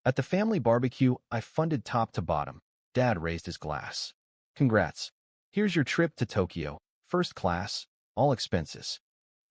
At the family barbecue, I funded top to bottom. Dad raised his glass. Congrats. Here's your trip to Tokyo, first class, all expenses.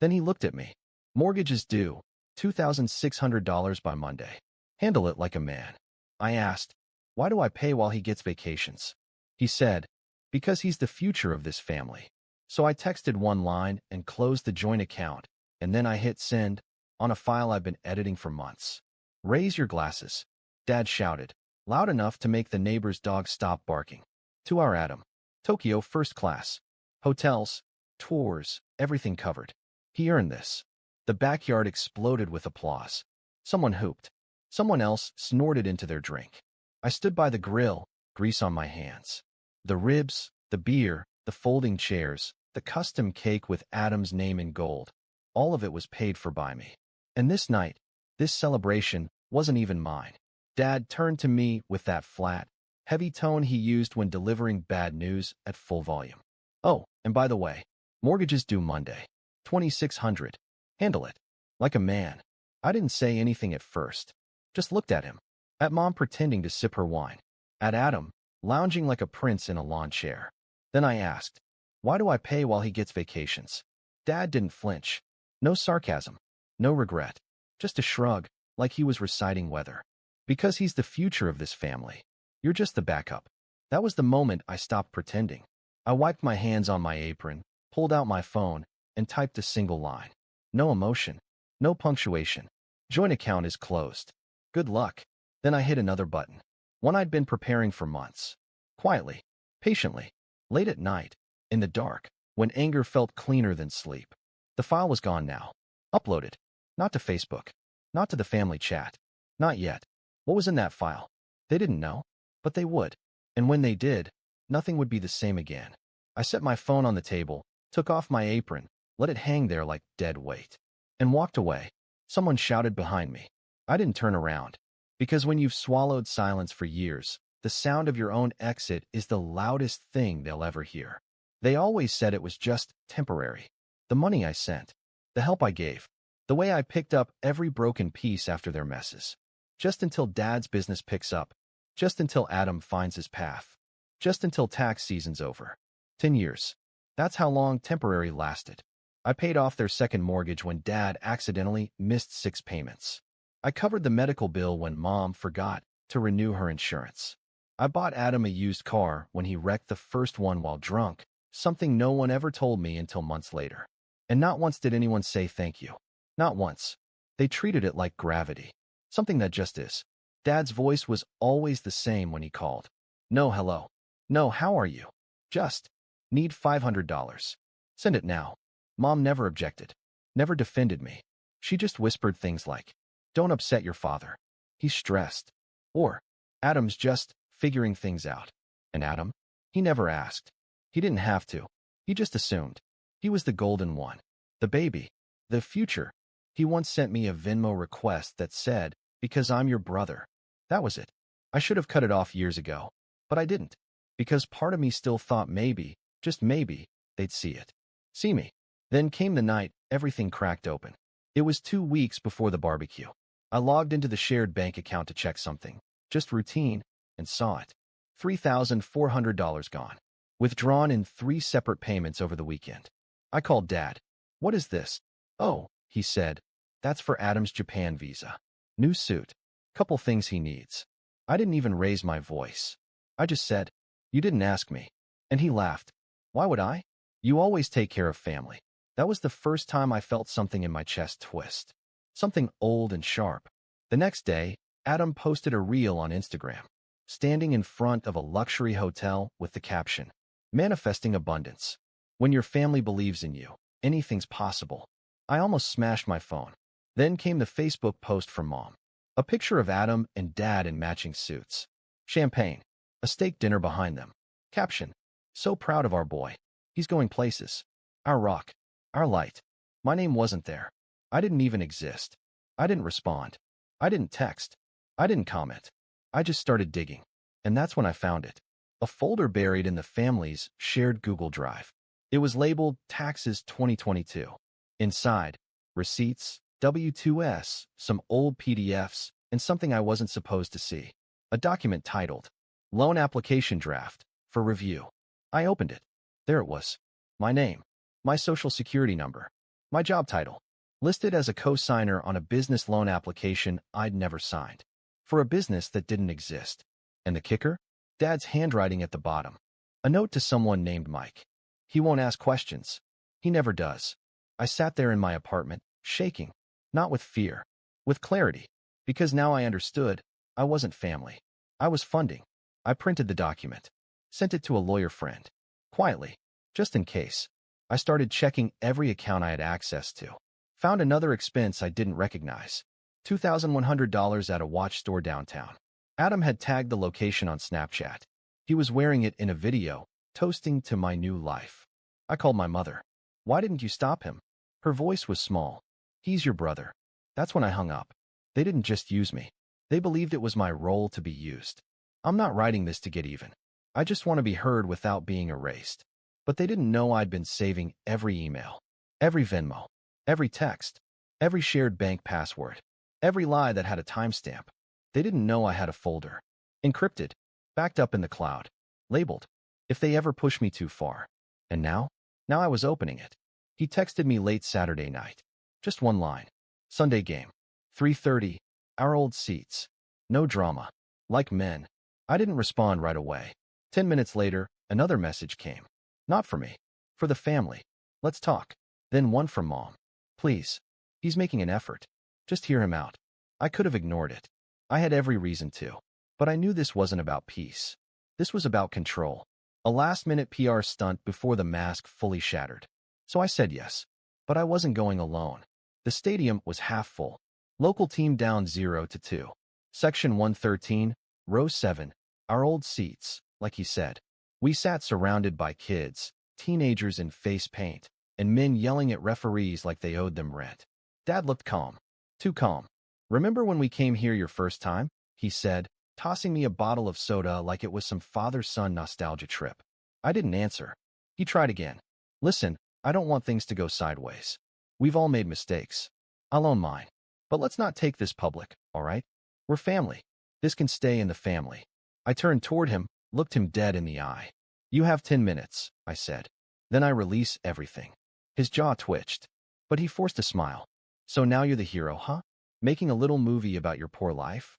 Then he looked at me. Mortgage is due, $2,600 by Monday. Handle it like a man. I asked, why do I pay while he gets vacations? He said, because he's the future of this family. So I texted one line and closed the joint account, and then I hit send on a file I've been editing for months. Raise your glasses, Dad shouted, loud enough to make the neighbor's dog stop barking. To our Adam. Tokyo first class. Hotels, tours, everything covered. He earned this. The backyard exploded with applause. Someone hooped. Someone else snorted into their drink. I stood by the grill, grease on my hands. The ribs, the beer, the folding chairs, the custom cake with Adam's name in gold. All of it was paid for by me. And this night, this celebration, wasn't even mine. Dad turned to me with that flat, heavy tone he used when delivering bad news at full volume. Oh, and by the way, mortgage is due Monday. $2,600. Handle it. Like a man. I didn't say anything at first. Just looked at him. At Mom pretending to sip her wine. At Adam, lounging like a prince in a lawn chair. Then I asked, why do I pay while he gets vacations? Dad didn't flinch. No sarcasm. No regret. Just a shrug, like he was reciting weather. Because he's the future of this family. You're just the backup. That was the moment I stopped pretending. I wiped my hands on my apron, pulled out my phone, and typed a single line. No emotion. No punctuation. Joint account is closed. Good luck. Then I hit another button. One I'd been preparing for months. Quietly. Patiently. Late at night. In the dark. When anger felt cleaner than sleep. The file was gone now. Uploaded. Not to Facebook. Not to the family chat. Not yet. What was in that file? They didn't know. But they would. And when they did, nothing would be the same again. I set my phone on the table, took off my apron, let it hang there like dead weight, and walked away. Someone shouted behind me. I didn't turn around. Because when you've swallowed silence for years, the sound of your own exit is the loudest thing they'll ever hear. They always said it was just temporary. The money I sent. The help I gave. The way I picked up every broken piece after their messes. Just until Dad's business picks up. Just until Adam finds his path. Just until tax season's over. 10 years. That's how long temporary lasted. I paid off their second mortgage when Dad accidentally missed 6 payments. I covered the medical bill when Mom forgot to renew her insurance. I bought Adam a used car when he wrecked the first one while drunk, something no one ever told me until months later. And not once did anyone say thank you. Not once. They treated it like gravity. Something that just is. Dad's voice was always the same when he called. No hello. No how are you? Just. Need $500. Send it now. Mom never objected. Never defended me. She just whispered things like, don't upset your father. He's stressed. Or, Adam's just figuring things out. And Adam? He never asked. He didn't have to. He just assumed. He was the golden one. The baby. The future. He once sent me a Venmo request that said, because I'm your brother. That was it. I should have cut it off years ago. But I didn't. Because part of me still thought maybe, just maybe, they'd see it. See me. Then came the night everything cracked open. It was 2 weeks before the barbecue. I logged into the shared bank account to check something. Just routine, and saw it. $3,400 gone. Withdrawn in 3 separate payments over the weekend. I called Dad. What is this? Oh, he said. That's for Adam's Japan visa. New suit. Couple things he needs. I didn't even raise my voice. I just said, you didn't ask me. And he laughed. Why would I? You always take care of family. That was the first time I felt something in my chest twist. Something old and sharp. The next day, Adam posted a reel on Instagram, standing in front of a luxury hotel with the caption, manifesting abundance. When your family believes in you, anything's possible. I almost smashed my phone. Then came the Facebook post from Mom. A picture of Adam and Dad in matching suits. Champagne. A steak dinner behind them. Caption. So proud of our boy. He's going places. Our rock. Our light. My name wasn't there. I didn't even exist. I didn't respond. I didn't text. I didn't comment. I just started digging. And that's when I found it. A folder buried in the family's shared Google Drive. It was labeled Taxes 2022. Inside, receipts, W-2s, some old PDFs, and something I wasn't supposed to see. A document titled, Loan Application Draft, for review. I opened it. There it was. My name, my social security number, my job title, listed as a co-signer on a business loan application I'd never signed, for a business that didn't exist. And the kicker? Dad's handwriting at the bottom. A note to someone named Mike. He won't ask questions. He never does. I sat there in my apartment, shaking, not with fear, with clarity, because now I understood I wasn't family. I was funding. I printed the document, sent it to a lawyer friend, quietly, just in case. I started checking every account I had access to. Found another expense I didn't recognize. $2,100 at a watch store downtown. Adam had tagged the location on Snapchat. He was wearing it in a video, toasting to my new life. I called my mother. Why didn't you stop him? Her voice was small. He's your brother. That's when I hung up. They didn't just use me. They believed it was my role to be used. I'm not writing this to get even. I just want to be heard without being erased. But they didn't know I'd been saving every email, every Venmo, every text, every shared bank password, every lie that had a timestamp. They didn't know I had a folder, encrypted, backed up in the cloud, labeled, if they ever push me too far. And now I was opening it. He texted me late Saturday night. Just one line. Sunday game. 3:30. Our old seats. No drama. Like men. I didn't respond right away. 10 minutes later, another message came. Not for me. For the family. Let's talk. Then one from Mom. Please. He's making an effort. Just hear him out. I could have ignored it. I had every reason to. But I knew this wasn't about peace. This was about control. A last-minute PR stunt before the mask fully shattered. So I said yes. But I wasn't going alone. The stadium was half full. Local team down 0-2. Section 113, row 7. Our old seats, like he said. We sat surrounded by kids, teenagers in face paint, and men yelling at referees like they owed them rent. Dad looked calm. Too calm. Remember when we came here your first time? He said, tossing me a bottle of soda like it was some father-son nostalgia trip. I didn't answer. He tried again. Listen, I don't want things to go sideways. We've all made mistakes. I'll own mine. But let's not take this public, all right? We're family. This can stay in the family. I turned toward him, looked him dead in the eye. You have 10 minutes, I said. Then I release everything. His jaw twitched, but he forced a smile. So now you're the hero, huh? Making a little movie about your poor life?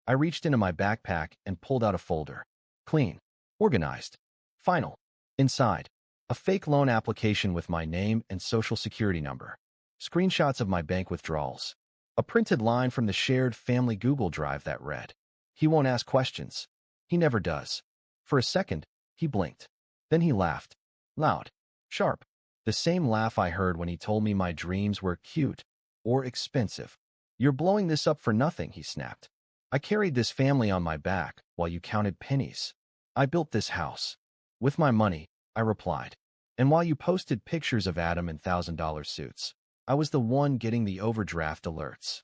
I reached into my backpack and pulled out a folder. Clean. Organized. Final. Inside. A fake loan application with my name and social security number. Screenshots of my bank withdrawals. A printed line from the shared family Google Drive that read, he won't ask questions. He never does. For a second, he blinked. Then he laughed. Loud. Sharp. The same laugh I heard when he told me my dreams were cute or expensive. You're blowing this up for nothing, he snapped. I carried this family on my back while you counted pennies. I built this house. With my money, I replied. And while you posted pictures of Adam in $1,000 suits, I was the one getting the overdraft alerts.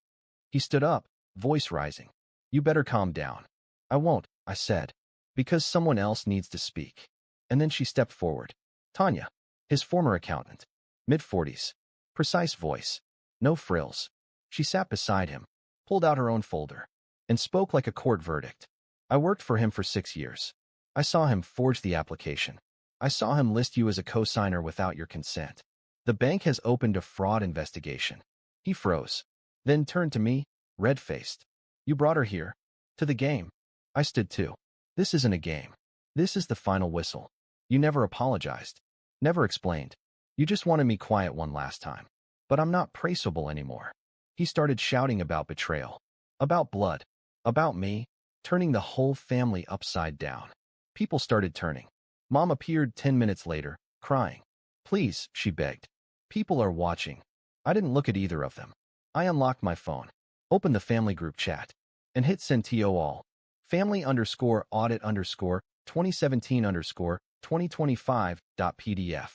He stood up, voice rising. You better calm down. I won't, I said, because someone else needs to speak. And then she stepped forward. Tanya, his former accountant, mid-40s, precise voice, no frills. She sat beside him, pulled out her own folder, and spoke like a court verdict. I worked for him for 6 years. I saw him forge the application. I saw him list you as a co-signer without your consent. The bank has opened a fraud investigation. He froze, then turned to me, red-faced. You brought her here. To the game. I stood too. This isn't a game. This is the final whistle. You never apologized. Never explained. You just wanted me quiet one last time. But I'm not traceable anymore. He started shouting about betrayal. About blood. About me. Turning the whole family upside down. People started turning. Mom appeared 10 minutes later, crying. Please, she begged. People are watching. I didn't look at either of them. I unlocked my phone, opened the family group chat, and hit send to all. Family_audit_2017_2025.pdf.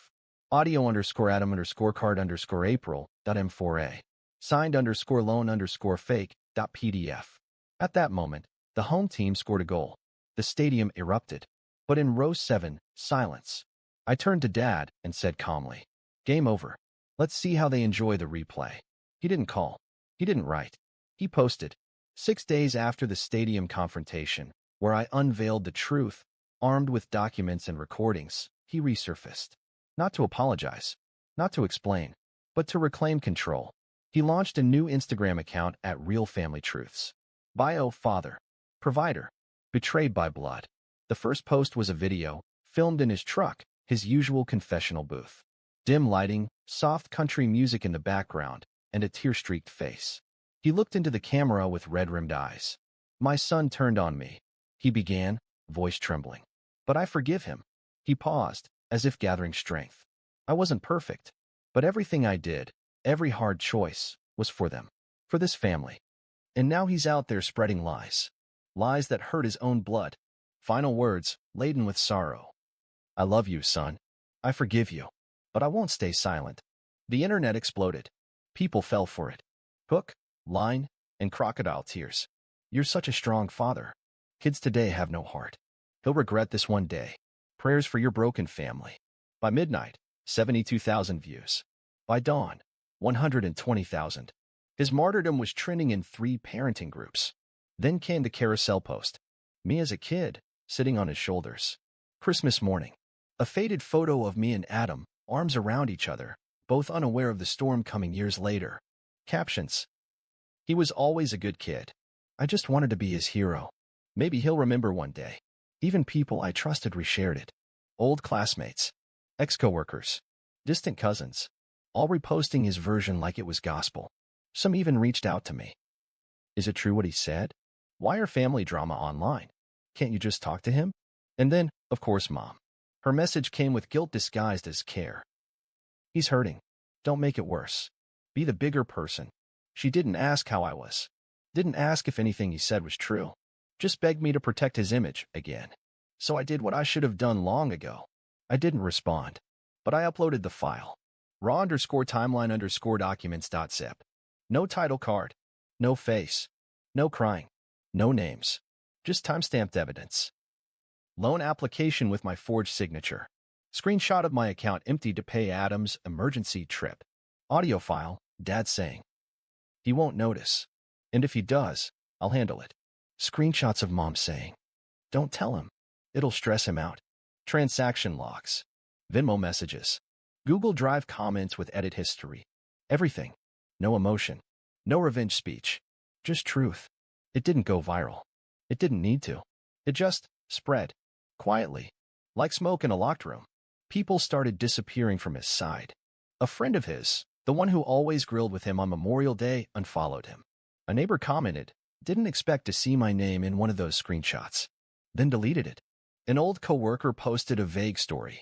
Audio_Adam_card_April.m4a. Signed_loan_fake.pdf. At that moment, the home team scored a goal. The stadium erupted. But in row 7, silence. I turned to Dad and said calmly, game over. Let's see how they enjoy the replay. He didn't call. He didn't write. He posted. 6 days after the stadium confrontation, where I unveiled the truth, armed with documents and recordings, he resurfaced. Not to apologize, not to explain, but to reclaim control. He launched a new Instagram account at Real Family Truths. Bio: father, provider, betrayed by blood. The first post was a video, filmed in his truck, his usual confessional booth. Dim lighting, soft country music in the background, and a tear-streaked face. He looked into the camera with red-rimmed eyes. "My son turned on me," he began, voice trembling. "But I forgive him." He paused, as if gathering strength. "I wasn't perfect, but everything I did, every hard choice, was for them, for this family. And now he's out there spreading lies. Lies that hurt his own blood." Final words, laden with sorrow. "I love you, son. I forgive you. But I won't stay silent." The internet exploded. People fell for it. Hook, line, and crocodile tears. "You're such a strong father. Kids today have no heart. He'll regret this one day. Prayers for your broken family." By midnight, 72,000 views. By dawn, 120,000. His martyrdom was trending in 3 parenting groups. Then came the carousel post. Me as a kid, sitting on his shoulders. Christmas morning. A faded photo of me and Adam, arms around each other, both unaware of the storm coming years later. Captions. "He was always a good kid. I just wanted to be his hero. Maybe he'll remember one day." Even people I trusted reshared it. Old classmates, ex-coworkers, distant cousins, all reposting his version like it was gospel. Some even reached out to me. "Is it true what he said? Why are family drama online? Can't you just talk to him?" And then, of course, Mom. Her message came with guilt disguised as care. "He's hurting. Don't make it worse. Be the bigger person." She didn't ask how I was. Didn't ask if anything he said was true. Just begged me to protect his image again. So I did what I should have done long ago. I didn't respond. But I uploaded the file. raw_timeline_documents.zip. No title card. No face. No crying. No names. Just timestamped evidence. Loan application with my forged signature. Screenshot of my account emptied to pay Adam's emergency trip. Audio file, Dad saying, "He won't notice. And if he does, I'll handle it." Screenshots of Mom saying, "Don't tell him. It'll stress him out." Transaction logs. Venmo messages. Google Drive comments with edit history. Everything. No emotion. No revenge speech. Just truth. It didn't go viral. It didn't need to. It just spread. Quietly. Like smoke in a locked room. People started disappearing from his side. A friend of his, the one who always grilled with him on Memorial Day, unfollowed him. A neighbor commented, "Didn't expect to see my name in one of those screenshots." Then deleted it. An old coworker posted a vague story.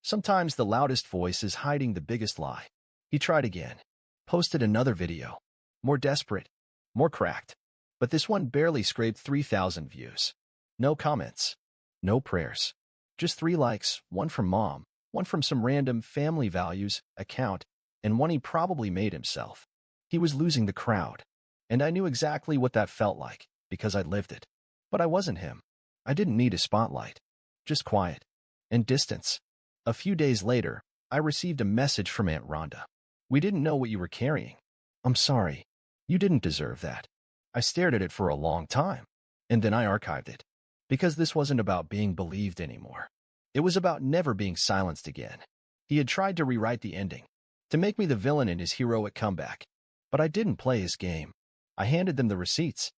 Sometimes the loudest voice is hiding the biggest lie. He tried again. Posted another video. More desperate. More cracked. But this one barely scraped 3,000 views. No comments. No prayers. Just 3 likes, one from Mom, one from some random family values account, and one he probably made himself. He was losing the crowd. And I knew exactly what that felt like, because I'd lived it. But I wasn't him. I didn't need a spotlight. Just quiet. And distance. A few days later, I received a message from Aunt Rhonda. "We didn't know what you were carrying. I'm sorry. You didn't deserve that." I stared at it for a long time, and then I archived it. Because this wasn't about being believed anymore. It was about never being silenced again. He had tried to rewrite the ending, to make me the villain in his heroic comeback. But I didn't play his game. I handed them the receipts.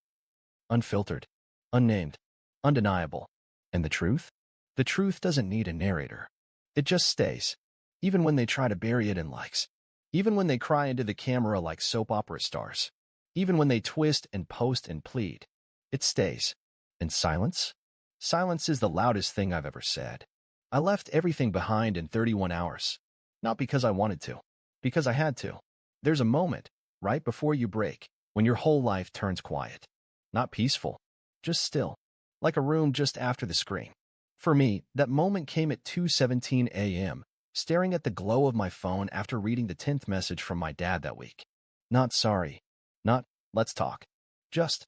Unfiltered, unnamed, undeniable. And the truth? The truth doesn't need a narrator. It just stays. Even when they try to bury it in likes. Even when they cry into the camera like soap opera stars. Even when they twist and post and plead. It stays. And silence? Silence is the loudest thing I've ever said. I left everything behind in 31 hours. Not because I wanted to. Because I had to. There's a moment, right before you break, when your whole life turns quiet. Not peaceful. Just still. Like a room just after the screen. For me, that moment came at 2:17 a.m., staring at the glow of my phone after reading the 10th message from my dad that week. Not sorry. Not, let's talk. Just,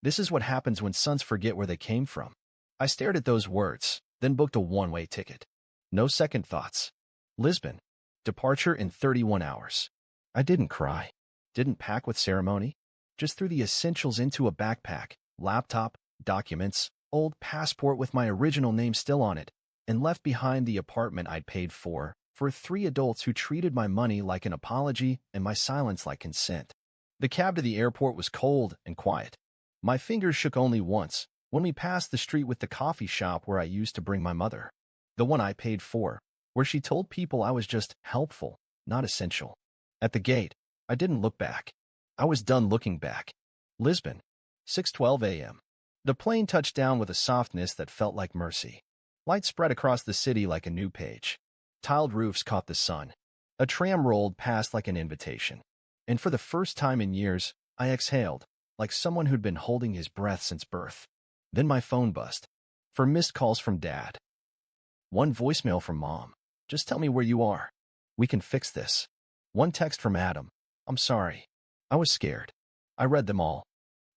this is what happens when sons forget where they came from. I stared at those words, then booked a one-way ticket. No second thoughts. Lisbon. Departure in 31 hours. I didn't cry. Didn't pack with ceremony. Just threw the essentials into a backpack, laptop, documents, old passport with my original name still on it, and left behind the apartment I'd paid for 3 adults who treated my money like an apology and my silence like consent. The cab to the airport was cold and quiet. My fingers shook only once, when we passed the street with the coffee shop where I used to bring my mother. The one I paid for, where she told people I was just helpful, not essential. At the gate, I didn't look back. I was done looking back. Lisbon, 6:12 a.m. The plane touched down with a softness that felt like mercy. Light spread across the city like a new page. Tiled roofs caught the sun. A tram rolled past like an invitation. And for the first time in years, I exhaled, like someone who'd been holding his breath since birth. Then my phone buzzed. For missed calls from Dad. One voicemail from Mom. Just tell me where you are. We can fix this. One text from Adam. I'm sorry. I was scared. I read them all.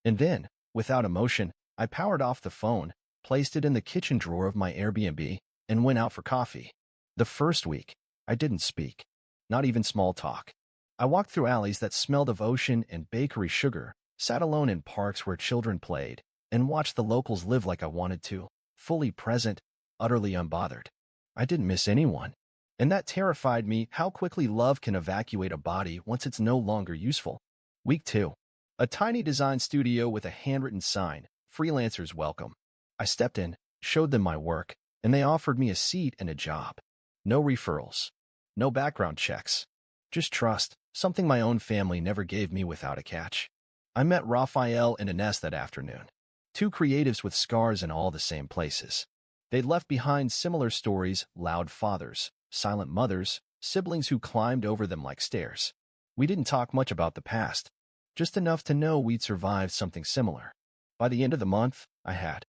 And then, without emotion, I powered off the phone, placed it in the kitchen drawer of my Airbnb, and went out for coffee. The first week, I didn't speak. Not even small talk. I walked through alleys that smelled of ocean and bakery sugar, sat alone in parks where children played, and watched the locals live like I wanted to, fully present, utterly unbothered. I didn't miss anyone. And that terrified me how quickly love can evacuate a body once it's no longer useful. Week 2. A tiny design studio with a handwritten sign, freelancers welcome. I stepped in, showed them my work, and they offered me a seat and a job. No referrals. No background checks. Just trust, something my own family never gave me without a catch. I met Raphael and Ines that afternoon. 2 creatives with scars in all the same places. They'd left behind similar stories, loud fathers, silent mothers, siblings who climbed over them like stairs. We didn't talk much about the past, just enough to know we'd survived something similar. By the end of the month, I had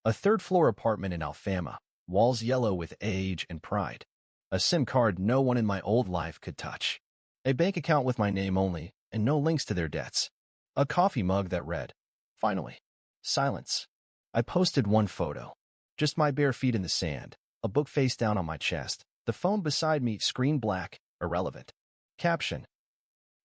a 3rd-floor apartment in Alfama, walls yellow with age and pride, a SIM card no one in my old life could touch, a bank account with my name only and no links to their debts, a coffee mug that read, finally, silence. I posted one photo, just my bare feet in the sand, a book face down on my chest, the phone beside me screen black, irrelevant. Caption: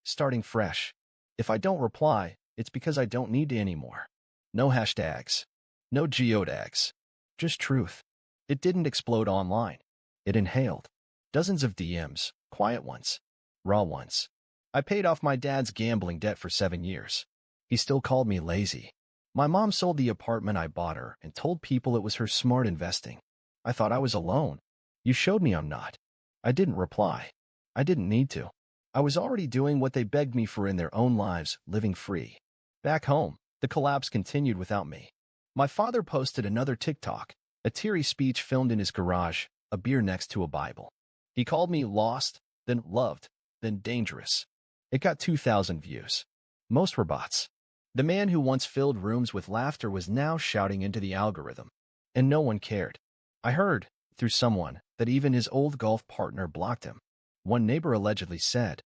starting fresh. If I don't reply, it's because I don't need to anymore. No hashtags. No geotags. Just truth. It didn't explode online. It inhaled. Dozens of DMs, quiet ones, raw ones. I paid off my dad's gambling debt for 7 years. He still called me lazy. My mom sold the apartment I bought her and told people it was her smart investing. I thought I was alone. You showed me I'm not. I didn't reply. I didn't need to. I was already doing what they begged me for in their own lives, living free. Back home, the collapse continued without me. My father posted another TikTok, a teary speech filmed in his garage, a beer next to a Bible. He called me lost, then loved, then dangerous. It got 2,000 views. Most were bots. The man who once filled rooms with laughter was now shouting into the algorithm. And no one cared. I heard, through someone, that even his old golf partner blocked him. One neighbor allegedly said,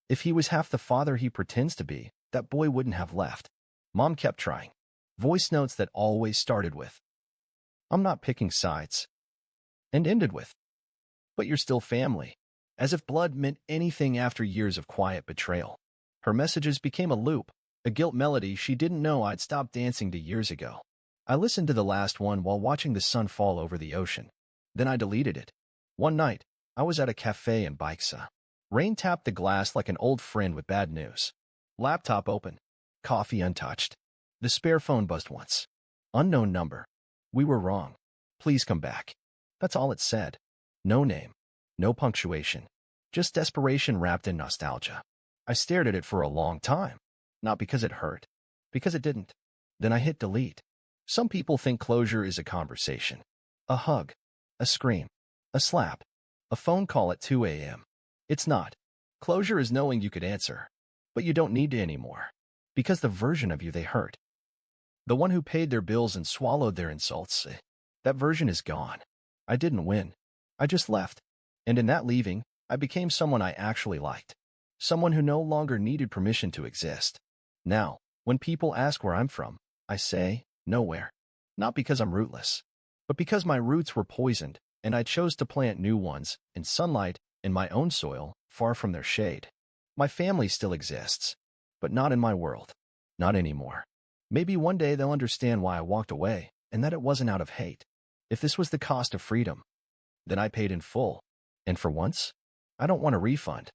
if he was half the father he pretends to be, that boy wouldn't have left. Mom kept trying. Voice notes that always started with, I'm not picking sides, and ended with, but you're still family, as if blood meant anything after years of quiet betrayal. Her messages became a loop, a guilt melody she didn't know I'd stopped dancing to years ago. I listened to the last one while watching the sun fall over the ocean. Then I deleted it. One night, I was at a cafe in Baixa. Rain tapped the glass like an old friend with bad news. Laptop open. Coffee untouched. The spare phone buzzed once. Unknown number. We were wrong. Please come back. That's all it said. No name. No punctuation. Just desperation wrapped in nostalgia. I stared at it for a long time. Not because it hurt. Because it didn't. Then I hit delete. Some people think closure is a conversation. A hug. A scream. A slap. A phone call at 2 a.m. It's not. Closure is knowing you could answer. But you don't need to anymore. Because the version of you they hurt, the one who paid their bills and swallowed their insults, that version is gone. I didn't win. I just left. And in that leaving, I became someone I actually liked. Someone who no longer needed permission to exist. Now, when people ask where I'm from, I say, nowhere. Not because I'm rootless, but because my roots were poisoned, and I chose to plant new ones, in sunlight, in my own soil, far from their shade. My family still exists, but not in my world. Not anymore. Maybe one day they'll understand why I walked away and that it wasn't out of hate. If this was the cost of freedom, then I paid in full. And for once, I don't want a refund.